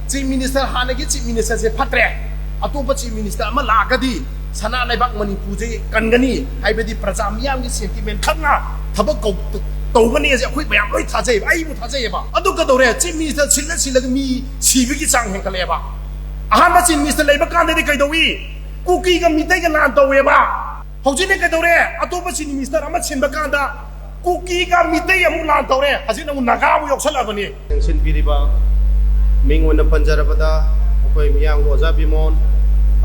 chief minister हाँ की chief minister से फत्रे अतोप चीफ मिनिस्टर लागदी सना लेबाक मणिपुर से कनगनी प्रजा मियाम की सेंटिमेंट खंगा थबक तौगनी अखोई मैम लोई थाजै थाजैबा कदौरे चीफ मिनिस्टर सिलग मी सिबगी चांग हेंकलेबा अहम चीफ मिनिस्टर लेब कांदे कईदौई कुकी का मितै का लान तौवेबा हौजिने कदौरे अतोप चीफ मिनिस्टर अमा सिनब कांदा कुकी का मितै अमु लान तौरे हजिन अमु नागा अमु यौसलाबनी सिन पिरिबा मिंग ओन पंजरबदा अखोई मियाम ओजा बिमोन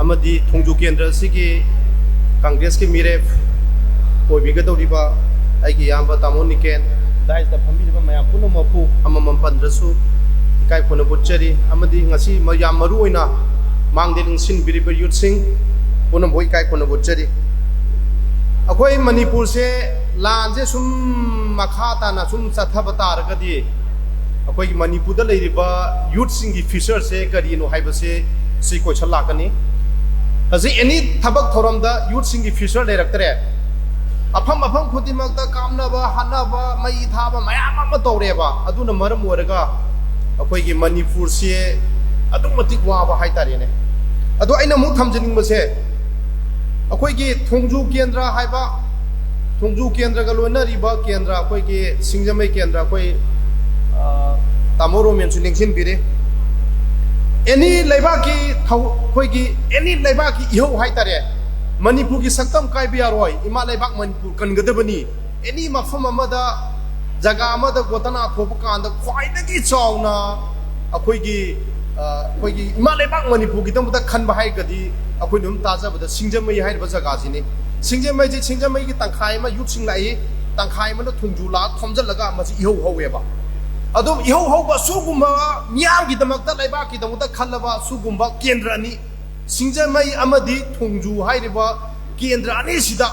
अमदी थोंजू केंद्र सिगी कांग्रेस के मिरेफ ओबिगदौरिबा आइगी याम तामो निकेन दाइस द फंबिबा मया पुनो मपु अमम पंद्रसु इकाई फोन बुचरी अमदी ngasi मया मरु ओइना मांगदे सिन बिरिबा यूथ सिंह पुनो बोई इकाई फोन बुचरी अखोई मणिपुर से लान से सुम मखा ताना सुम चथब तारगदी अखोई मणिपुर द लेरिबा यूथ सिंह की फ्यूचर से करिनो हाइबसे सि क्वेश्चन लाकनी हजी एनी थबक थोरम द यूथ सिंह की फ्यूचर लेरक्तरे अफम अफम खुदिमक द कामनबा हनबा मई थाबा मयाम अम तौरेबा अदुना मरम ओरगा अखोई की मणिपुर से अदुमतिक वाबा हाइतारेने अदु अइना मु थमजनिंग बसे अखोई की थोंजू केंद्र हाइबा थोंजू केंद्र का लोनरिबा केंद्र अखोई की सिंगजमई केंद्र अखोई तामोरो मेंसु लिंगसिन बिरे एनी लेबा की अखोई की एनी लेबा की इहो हाइतारे मणिपुर की सक्तम कायबियारोय इमा लेबाक मणिपुर कनगदबनी एनी मफम अमदा जगह अमदा गोतना थोपकांद ख्वाइदगी चावना अखोई की इमा लेबाक मणिपुर की तमदा खनबा हाइगदी अखोई नुम ताजाबदा सिंगजमई हाइबा जगह सिंगजमई की तंखाय मा यूथ सिंग लाई तंखाय मा थुंजुला थमजलगा मसी इहो हौवेबा अदुम इहो हौबा सुगुम्बा मियाम की दमकता लेबा की दमकता खलबा सुगुम्बा केंद्र अनि सिंगजमई अमदी थुंजू हाइरिबा केंद्र अनि सिदा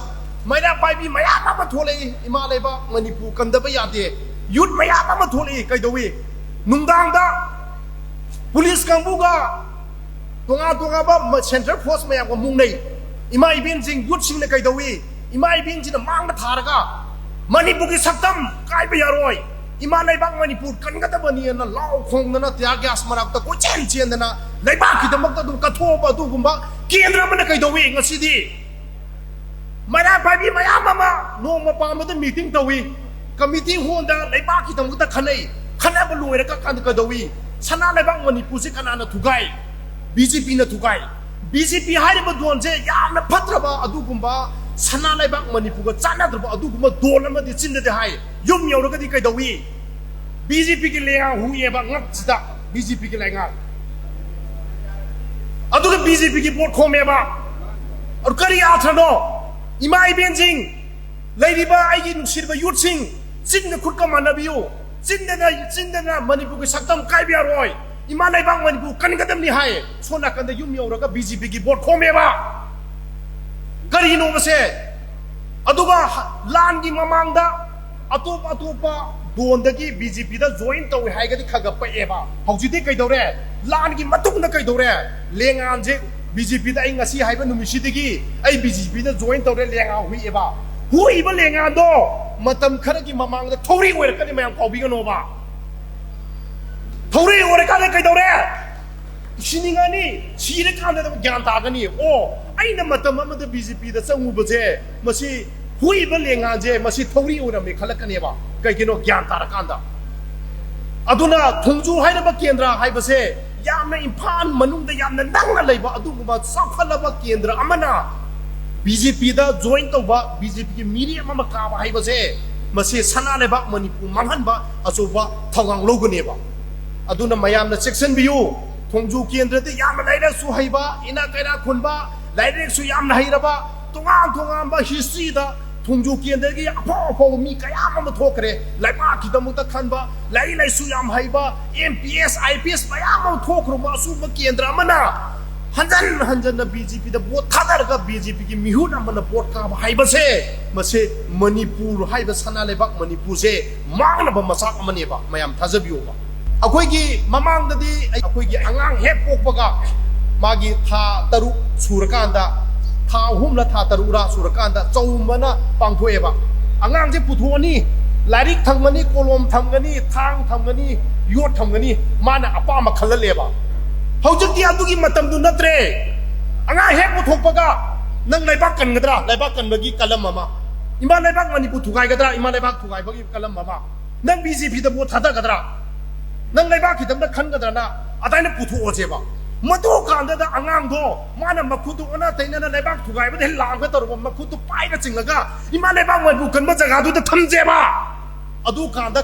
मैरा पाइबी मयाम अमा थोले इमा लेबा मणिपुर कंदबा यादे यूथ मयाम अमा थोले कइदोवे नुंदांगदा पुलिस कांबुगा तोंगा सेंट्रल फोर्स मयाम को मुंगनै इमा इबिन सिंह यूथ सिंह ने कइदोवे इमा इबिन सिंह मांग थारगा मणिपुर की सक्तम काइबा यारोय इमा लेबाक मणिपुर कनगदबनी न लाव खोंगना त्यार गैस मराक्ता को चेंदना लेबाक की दमकता दु कथोबा दुगुम्बा केंद्र मन कइदोवे ngasiदी मरा पाबी मयाम अमा नोम पामद मीटिंग तवी कमिटी होंदा लेबाक की दमकता खनब लोइरका कांद कइदोवे सना लेबाक मणिपुर से कनाना थुगाई बीजेपी न थुगाई बीजेपी हारिबा दोनजे यामना फत्रबा अदुगुम्बा सना लेबाक मणिपुर का चानाद्रबा अदुगुम्बा दोल अमदि चिन्नदे हाय युम यौरगदि कइदोवी बीजेपी की लेंगा हुएबा ngakda बीजेपी की लेंगा अदुगा बीजेपी की वोट खोमेबा और करी आथनो इमा इबेन सिंह लेरिबा आइगी नुसिरबा यूथ सिंह चिन्न खुदका मानबियो चिन्नना मणिपुर की सक्तम काइबियारोय इमा लेबाक मणिपुर कनगदमनि हाय सोना कंद युम यौरगा बीजेपी की वोट खोमेबा करीनो बसे अदुगा लान की ममांगदा अतोपा दोनदगी बीजेपी दा जॉइन तौवे हाइगदि खगपएबा हौजिदि कइदौरे लान की मतुंगदा कइदौरे लेंगान जे बीजेपी दा ngasi हाइबा नुमिसिदगी आई बीजेपी दा जॉइन तौरे लेंगा हुइएबा हुइबा लेंगान दो मतम खरगी ममांगदा थौरी ओइरकनि मयाम कौबिगनोबा थौरी ओइरकनि कइदौरे सिनिंगानी सिरे कांदा ज्ञान तागनी ओ आइना मतम अमदा बीजेपी दा चंगुबजे मसी हुइबा लेंगाजे मसी थौरी ओइरमे खलकनेबा कईनो ज्ञान तारकांदा अदुना थोंजू हाइरबा केंद्र हाइबसे यामना इम्फाल मनुंगदा यामना नंगना लेबा अदुगुबा साफलबा केंद्र अमना बीजेपी दा जॉइन तौबा बीजेपी की मीरी अमा काबा हाइबसे मसी सना लेबा मणिपुर मांगहनबा अचोबा थौगांग लोगनेबा अदुना मयामना सेक्शन बियु थोंजू केंद्र दे यामना लाइरा सु हाइबा इना कैरा खुनबा लाइरेक सु यामना हाइरबा तोंगांबा हिस्ट्री दा थोंजू केंद्र की अफो मी कयाम अम थोकरे लाइबा की दमुता खनबा लाइसु याम हाइबा एमपीएस आईपीएस मयाम थोखरुबा सुब केंद्र अमना हंजन बीजेपी दा वोट थादरगा बीजेपी की मिहुन अमना वोट का हाइबसे मसे मणिपुर हाइबा सना लेबाक मणिपुर से मांगनबा मसाक अमनेबा मयाम थाजबियोबा अखोई की ममांगददी अखोई की अंगांग हेप पोकबगा मागी था तरु सुरकांदा था हुमला था तरुरा सुरकांदा चौमना पांथोएबा अंगांग जे पुथोनी लारिक थंगनी कोलम थंगनी थांग थंगनी योट थंगनी माना अपाम खललेबा ꯍꯧꯖꯤꯛꯇꯤ ꯑꯗꯨꯒꯤ ꯃꯇꯝꯗꯨ ꯅꯠꯇ꯭ꯔꯦ ꯑꯉꯥꯡ ꯍꯦꯛ ꯄꯨꯊꯣꯛꯄꯒ ꯅꯪ ꯂꯩꯕꯥꯛ ꯀꯟꯒꯗ꯭ꯔꯥ ꯂꯩꯕꯥꯛ ꯀꯟꯕꯒꯤ ꯀꯂꯝ ꯑꯃ ꯏꯃꯥ ꯂꯩꯕꯥꯛ ꯃꯅꯤꯄꯨꯔ ꯊꯨꯒꯥꯏꯒꯗ꯭ꯔꯥ ꯏꯃꯥ ꯂꯩꯕꯥꯛ ꯊꯨꯒꯥꯏꯕꯒꯤ ꯀꯂꯝ ꯑꯃ ꯅꯪ BJPꯗ ꯚꯣꯠ ꯊꯥꯗꯒꯗ꯭ꯔꯥ ꯅꯪ ꯂꯩꯕꯥꯛꯀꯤꯗꯃꯛꯇ ꯈꯟꯒꯗ꯭ꯔꯅ ꯑꯗꯥꯏꯅ ꯄꯨꯊꯣꯛꯑꯁꯦꯕ ꯃꯗꯨ ꯀꯥꯟꯗꯗ ꯑꯉꯥꯡꯗꯣ ꯃꯥꯅ ꯃꯈꯨꯠꯇꯨ ꯑꯣꯟꯅ ꯇꯩꯅꯅ ꯂꯩꯕꯥꯛ ꯊꯨꯒꯥꯏꯕꯗ ꯂꯥꯡꯒ ꯇꯧꯔꯕ ꯃꯈꯨꯠꯇꯨ ꯄꯥꯏꯔ ꯆꯤꯡꯂꯒ ꯏꯃꯥ ꯂꯩꯕꯥꯛ ꯃꯅꯤꯄꯨꯔ ꯀꯟꯕ ꯖꯒꯥꯗꯨꯗ ꯊꯝꯖꯦꯕ ꯑꯗꯨ ꯀꯥꯟꯗ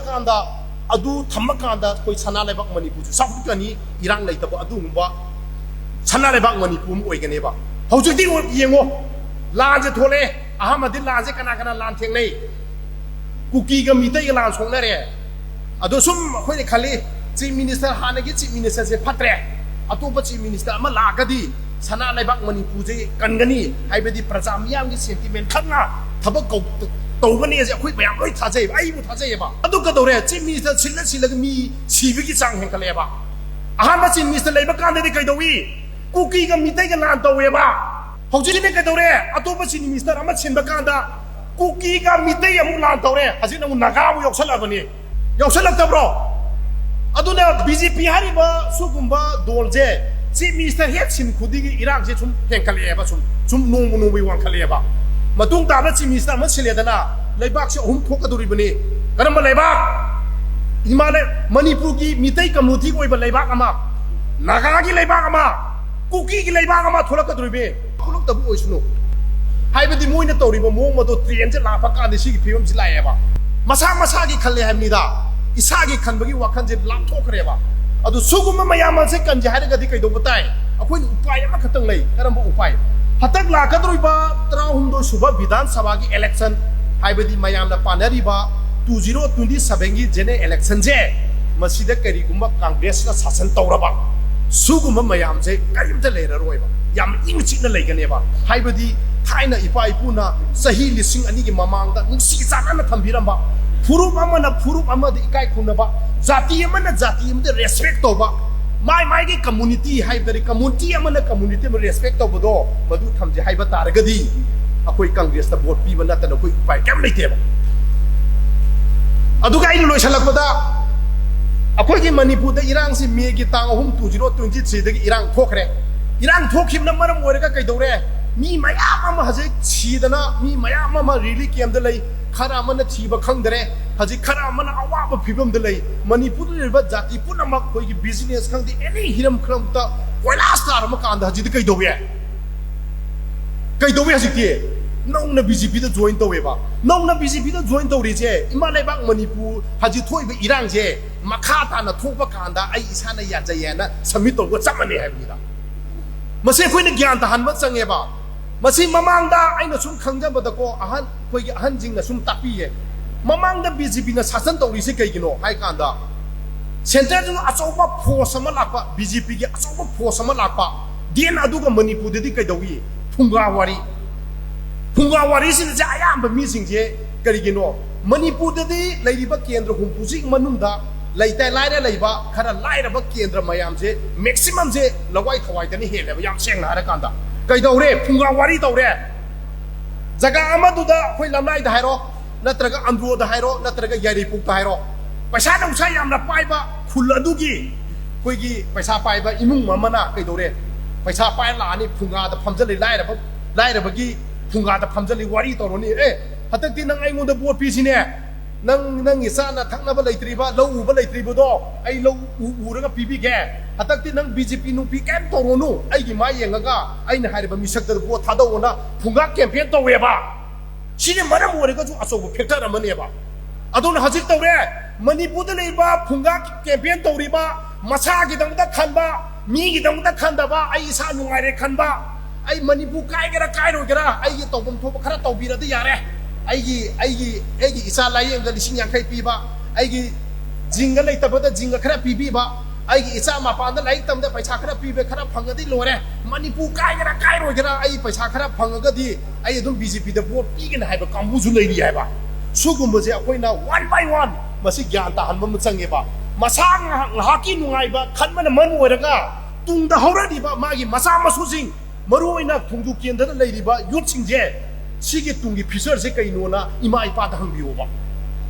ꯑꯗꯨ ꯊꯝꯕ ꯀꯥꯟꯗ ꯑꯩꯈꯣꯏ ꯁꯅꯥ ꯂꯩꯕꯥꯛ ꯃꯅꯤꯄꯨꯔꯁꯨ ꯆꯥꯎꯈꯠꯀꯅꯤ ꯏꯔꯥꯡ ꯂꯩꯇꯕ ꯑꯗꯨꯒꯨꯝꯕ ꯁꯅꯥ ꯂꯩꯕꯥꯛ ꯃꯅꯤꯄꯨꯔ ꯑꯃ ꯑꯣꯏꯒꯅꯦꯕ ꯍꯧꯖꯤꯛꯇꯤ ꯌꯦꯡꯉꯣ ꯂꯥꯟꯁꯦ ꯊꯣꯛꯂꯛꯑꯦ ꯑꯍꯥꯟꯕꯗꯤ ꯂꯥꯟꯁꯦ ꯀꯅꯥ ꯂꯥꯟ ꯊꯦꯡꯅꯩ ꯀꯨꯀꯤꯒ ꯃꯤꯇꯩꯒ ꯂꯥꯟ ꯁꯣꯛꯅꯔꯦ ꯑꯗꯣ ꯁꯨꯝ ꯑꯩꯈꯣꯏꯅ ꯈꯜꯂꯤ ꯆꯤꯐ ꯃꯤꯅꯤꯁꯇꯔ ꯍꯥꯟꯅꯒꯤ ꯆꯤꯐ ꯃꯤꯅꯤꯁꯇꯔꯁꯦ ꯐꯠꯇ꯭ꯔꯦ ꯑꯇꯣꯞꯄ ꯆꯤꯐ ꯃꯤꯅꯤꯁꯇꯔ ꯑꯃ ꯂꯥꯛꯑꯒꯗꯤ ꯁꯅꯥ ꯂꯩꯕꯥꯛ ꯃꯅꯤꯄꯨꯔꯁꯦ ꯀꯟꯒꯅꯤ ꯍꯥꯏꯕꯗꯤ ꯄ꯭ꯔꯖꯥ ꯃꯤꯌꯥꯝꯒꯤ ꯁꯦꯟꯇꯤꯃꯦꯟ ꯈꯪꯅ ꯊꯕꯛ ꯇꯧꯒꯅꯤꯁꯦ ꯑꯩꯈꯣꯏ ꯃꯌꯥꯝ ꯂꯣꯏ ꯊꯥꯖꯩꯕ ꯑꯩꯕꯨ ꯊꯥꯖꯩꯌꯦꯕ ꯑꯗꯨ ꯀꯩꯗꯧꯔꯦ ꯆꯤꯐ ꯃꯤꯅꯤꯁꯇꯔ ꯁꯤꯜꯂꯒ ꯃꯤ ꯁꯤꯕꯒꯤ ꯆꯥꯡ ꯍꯦꯟꯒꯠꯂꯛꯑꯦꯕ ꯑꯍꯥꯟꯕ ꯆꯤꯐ ꯃꯤꯅꯤꯁꯇꯔ ꯂꯩꯕ ꯀꯥꯟꯗꯗꯤ ꯀꯩꯗꯧꯏ ꯀꯨꯀꯤꯒ ꯃꯤꯇꯩꯒ ꯂꯥꯟ ꯇꯧꯋꯦꯕ ꯍꯧꯖꯤꯛꯅ ꯀꯩꯗꯧꯔꯦ ꯑꯇꯣꯞꯄ ꯆꯤꯐ ꯃꯤꯅꯤꯁꯇꯔ ꯑꯃ ꯁꯤꯟꯕ ꯀꯥꯟꯗ ꯀꯨꯀꯤꯒ ꯃꯤꯇꯩ ꯑꯃꯨꯛ ꯂꯥꯟ ꯇꯧꯔꯦ ꯍꯧꯖꯤꯛꯅ ꯑꯃꯨꯛ ꯅꯥꯒꯥ ꯑꯃꯨꯛ ꯌꯥꯎꯁꯜꯂꯛꯑꯕꯅꯤ ꯌꯥꯎꯁꯜꯂꯛꯇꯕ꯭ꯔꯣ ꯑꯗꯨꯅ BJP ꯍꯥꯏꯔꯤꯕ ꯁꯨꯒꯨꯝꯕ ꯗꯣꯜꯁꯦ ꯆꯤꯐ ꯃꯤꯅꯤꯁꯇꯔ ꯍꯦꯛ ꯁꯤꯟ ꯈꯨꯗꯤꯡꯒꯤ ꯏꯔꯥꯡꯁꯦ ꯁꯨꯝ ꯍꯦꯟꯒꯠꯂꯛꯑꯦꯕ ꯁꯨꯝ ꯅꯣꯡꯃꯒꯤ ꯋꯥꯡꯈꯠꯂꯛꯑꯦꯕ ꯃꯇꯨꯡ ꯇꯥꯕ ꯆꯤꯐ ꯃꯤꯅꯤꯁꯇꯔ ꯑꯃ ꯁꯤꯜꯂꯦꯗꯅ ꯂꯩꯕꯥꯛꯁꯦ ꯑꯍꯨꯝ ꯊꯣꯛꯀꯗꯧꯔꯤꯕꯅꯤ ꯀꯔꯝꯕ ꯂꯩꯕꯥꯛ ꯃꯅꯤꯄꯨꯔꯒꯤ ꯃꯤꯇꯩ ꯀꯝꯃꯨꯅꯤꯇꯤ ꯑꯣꯏꯕ ꯂꯩꯕꯥꯛ ꯑꯃ ꯅꯥꯒꯥꯒꯤ ꯂꯩꯕꯥꯛ ꯑꯃ ꯀꯨꯀꯤꯒꯤ ꯂꯩꯕꯥꯛ ꯑꯃ ꯊꯣꯛꯂꯛꯀꯗꯧꯔꯤꯕꯅꯤ ꯊꯣꯛꯂꯛꯇꯕ ꯑꯣꯏꯁꯅꯨ ꯍꯥꯏꯕꯗꯤ ꯃꯣꯏꯅ ꯇꯧꯔꯤꯕ ꯃꯑꯣꯡ ꯑꯗꯣ ꯇ꯭ꯔꯦꯟꯁꯦ ꯂꯥꯛꯄ ꯀꯥꯟꯗ ꯁꯤꯒꯤ ꯐꯤꯕꯝꯁꯤ ꯂꯥꯛꯑꯦꯕ ꯃꯁꯥꯒꯤ ꯈꯜꯂꯦ ꯍꯥꯏꯕꯅꯤꯗ ꯏꯁꯥꯒꯤ ꯈꯟꯕꯒꯤ ꯋꯥꯈꯜꯁꯦ ꯂꯥꯞꯊꯣꯛꯈ꯭ꯔꯦꯕ ꯑꯗꯨ ꯁꯨꯒꯨꯝꯕ ꯃꯌꯥꯝ ꯑꯁꯦ ꯀꯟꯖꯦ ꯍꯥꯏꯔꯒꯗꯤ ꯀꯩꯗꯧꯕ ꯇꯥꯏ ꯑꯩꯈꯣꯏꯅ ꯎꯄꯥꯏ ꯑꯃꯈꯛꯇꯪ ꯂꯩ ꯀꯔꯝꯕ ꯎꯄꯥꯏ ꯍꯟꯗꯛ ꯂꯥꯛꯀꯗꯧꯔꯤꯕ 16 ꯁꯨꯕ ꯕꯤꯙꯥꯟ ꯁꯚꯥꯒꯤ ꯑꯦꯂꯦꯛꯁꯟ ꯍꯥꯏꯕꯗꯤ ꯃꯌꯥꯝꯅ ꯄꯥꯅꯔꯤꯕ 2027ꯒꯤ ꯖꯦꯅꯔꯦꯜ ꯑꯦꯂꯦꯛꯁꯟꯁꯦ ꯃꯁꯤꯗ ꯀꯔꯤꯒꯨꯝꯕ ꯀꯪꯒ꯭ꯔꯦꯁꯅ ꯁꯥꯁꯟ ꯇꯧꯔꯕ ꯁꯨꯒꯨꯝꯕ ꯃꯌꯥꯝꯁꯦ ꯀꯔꯤꯝꯇ ꯂꯩꯔꯔꯣꯏꯕ ꯌꯥꯝ ꯏꯪ ꯆꯤꯛꯅ ꯂꯩꯒꯅꯦꯕ ꯍꯥꯏꯕꯗꯤ ꯊꯥꯏꯅ ꯏꯄꯥ ꯏꯄꯨꯅ ꯆꯍꯤ 2000ꯒꯤ ꯃꯃꯥꯡꯗ ꯅꯨꯡꯁꯤ ꯆꯥꯟꯅꯅ ꯊꯝꯕꯤꯔꯝꯕ ꯐꯨꯔꯨꯞ ꯑꯃꯅ ꯐꯨꯔꯨꯞ ꯑꯃꯗ ꯏꯀꯥꯏ ꯈꯨꯝꯅꯕ ꯖꯥꯇꯤ ꯑꯃꯅ ꯖꯥꯇꯤ ꯑꯃꯗ ꯔꯦꯁꯄꯦꯛ ꯇꯧꯕ माई कम्युनिटी है कम्युनिटी कम्युनिटी में रेस्पेक्ट तब मधु थमजे है तारगदी अखोई कांग्रेस वोट पीब नतन अखोई उपाय क्या लेतेब लोसलपदा अखोई मणिपुर इरांग से मे की तांग 2023 इरांग थोखरे इरांग थोखिबना मरम ओरगा कइदौरे मी मयाम हजे छीदना मी मयाम रिली केमद लई खरा मन थीब खंगदरे हजे खरा मन अवाब फिबम द लई मणिपुर रिबा जाति पुनमक कोई बिजनेस खंगदि एनी हिरम खरमता कोइलास तार म कांद हजे कइदौवे हजे नौना बीजेपी द जॉइन तौवेबा नौना बीजेपी द जॉइन तौरिजे इमा लेबाक मणिपुर हजे थोइबा इरांजे मखा ताना थोपा कांदा आई इसाना याजयेना सबमिट तौबा चमने हाबिदा मसे कोइना ज्ञान तहनबा चंगेबा मसी ममांगदा आइना सुम खंगजबदको अहन कोइगी अहन जिंगना सुम तापिये ममांगदा बीजेपी ना शासन तौरिसे कइगिनो हाइ कांदा सेंट्रल जो अचौबा फोर्स अमा लापा बीजेपी की अचौबा फोर्स अमा लापा देन अदुगा मणिपुर ददि कइदौई फुंगावारी सिन जे आयाम मीसिंग जे करिगिनो मणिपुर ददि लैरिबा केंद्र हुंपुजी मनुंदा लैtai लाइरा लैबा खरा लाइरबा केंद्र मयाम जे मैक्सिमम जे लवाई थवाई दनि हेलेबा याम सेंगना हरा कांदा कइदौरे फुंगावारी तौरे जगा अमदुदा खोइ लमनाइ दा हाइरो नत्रगा अंद्रो दा हाइरो नत्रगा यारिपुक दा हाइरो पैसा नौसा यामना पाइबा खुल अदुगी कोइगी पैसा पाइबा इमुंग ममना कइदौरे पैसा पाइ लानी फुंगा दा फमजलि लाइरबगी फुंगा दा फमजलि वारी तौरोनी ए हतक्ति नंग आइंगोंदा बोट पीसिने नंग इसाना थकनबा लैत्रिबा लौ उबा लैत्रिबदो आई लौ उरगा पीबीगे हतक्ति नंग बीजेपी नुपी कैम तौरोनु आइगी मा येंगगा आइना हारिबा मिसक्तर बोट थादौना फुंगा कैंपेन तौवेबा सिने मरम ओरेगा जो अचौबा फैक्टर अमनेबा अदुन हजिक तौरे मणिपुर दा लेबा फुंगा कैंपेन तौरिबा मसागी दंगदा खनबा मीगी दंगदा खनदबा आई इसा नुंगाइरे खनबा आई मणिपुर काइगेरा काइरोगेरा आई तौबम थोबा खरा तौबिरदि यारे आईगी इसा लाइंग लिसिंग यांखै पीबा आईगी जिंग लेतबदा जिंग खरा पीबीबा आईगी इसा मापान लाइक तमदा पैसा खरा पीबे खरा फंगदी लोरे मणिपुर काइगेरा काइरोगेरा आई पैसा खरा फंगगदी आई अदुम बीजेपी द वोट पीगन हाइबा कांबुजु लेरी हाइबा सुगुम्बजे अखोइना वन बाय वन मसी ज्ञान ताहनबा मचंगेबा मसांग हाकी नुंगाइबा खनमन मन ओरगा तुंगदा हौरदिबा मागी मसा मसुसिंग मरुओइना थुंगदु केंद्र लेरिबा युथ सिंजे सिगे तुंगी फिचर से कइनोना इमा इपा दा हंबियोबा